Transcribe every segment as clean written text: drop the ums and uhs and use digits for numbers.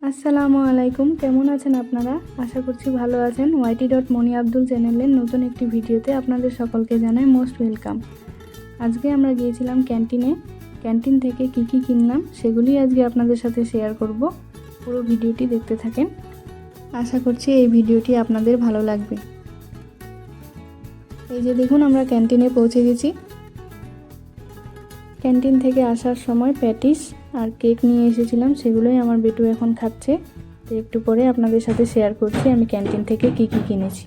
আসসালামু আলাইকুম, কেমন আছেন আপনারা? আশা করছি ভালো আছেন। YT.মনি আব্দুল চ্যানেলের নতুন একটি ভিডিওতে আপনাদের সকলকে জানাই মোস্ট ওয়েলকাম। আজকে আমরা গিয়েছিলাম ক্যান্টিনে। ক্যান্টিন থেকে কি কিনলাম সেগুলি আজকে আপনাদের সাথে শেয়ার করব। পুরো ভিডিওটি দেখতে থাকেন। আশা করছি এই ভিডিওটি আপনাদের ভালো লাগবে। এই যে দেখুন, আমরা ক্যান্টিনে পৌঁছে গেছি। ক্যান্টিন থেকে আসার সময় প্যাটিস আর কেক নিয়ে এসেছিলাম, সেগুলোই আমার বেটু এখন খাচ্ছে। তো একটু পরে আপনাদের সাথে শেয়ার করছি আমি ক্যান্টিন থেকে কি কিনেছি।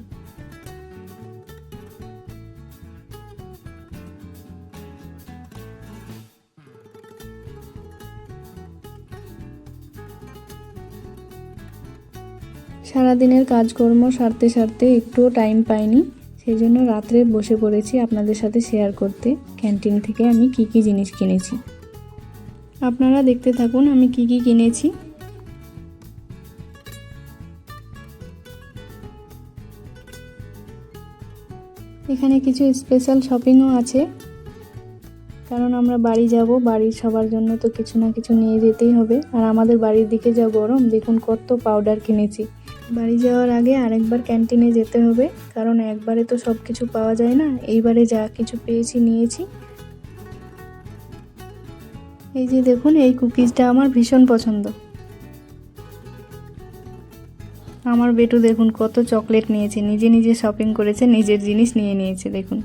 সারাদিনের কাজকর্ম সারতে সারতে একটুও টাইম পাইনি, সেই জন্য রাত্রে বসে পড়েছি আপনাদের সাথে শেয়ার করতে ক্যান্টিন থেকে আমি কি জিনিস কিনেছি। আপনারা দেখতে থাকুন আমি কি কিনেছি। এখানে কিছু স্পেশাল শপিংও আছে, কারণ আমরা বাড়ি যাব, বাড়ির সবার জন্য তো কিছু না কিছু নিয়ে যেতেই হবে। আর আমাদের বাড়ির দিকে যা গরম, দেখুন কত পাউডার কিনেছি। বাড়ি যাওয়ার আগে আরেকবার ক্যান্টিনে যেতে হবে, কারণ একবারে তো সব কিছু পাওয়া যায় না। এইবারে যা কিছু পেয়েছি নিয়েছি। এই যে দেখুন, এই কুকিজটা আমার ভীষণ পছন্দ। আমার বেটু দেখুন কত চকলেট নিয়েছে, নিজে নিজে শপিং করেছে, নিজের জিনিস নিয়ে নিয়েছে দেখুন।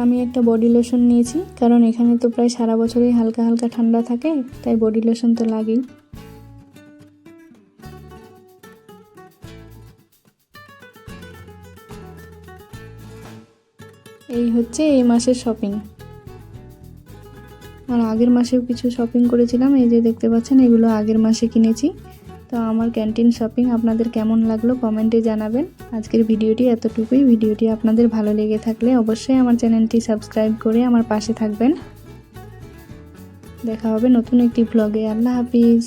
আমি একটা বডি লোশন নিয়েছি, কারণ এখানে তো প্রায় সারা বছরই হালকা হালকা ঠান্ডা থাকে, তাই বডি লোশন তো লাগেই। এই হচ্ছে এই মাসের শপিং। আর আগের মাসেও কিছু শপিং করেছিলাম, এই যে দেখতে পাচ্ছেন, এগুলো আগের মাসে কিনেছি। তো আমার ক্যান্টিন শপিং আপনাদের কেমন লাগলো কমেন্টে জানাবেন। আজকের ভিডিওটি এতটুকুই। ভিডিওটি আপনাদের ভালো লেগে থাকলে অবশ্যই আমার চ্যানেলটি সাবস্ক্রাইব করে আমার পাশে থাকবেন। দেখা হবে নতুন একটি ব্লগে। আল্লাহ হাফিজ।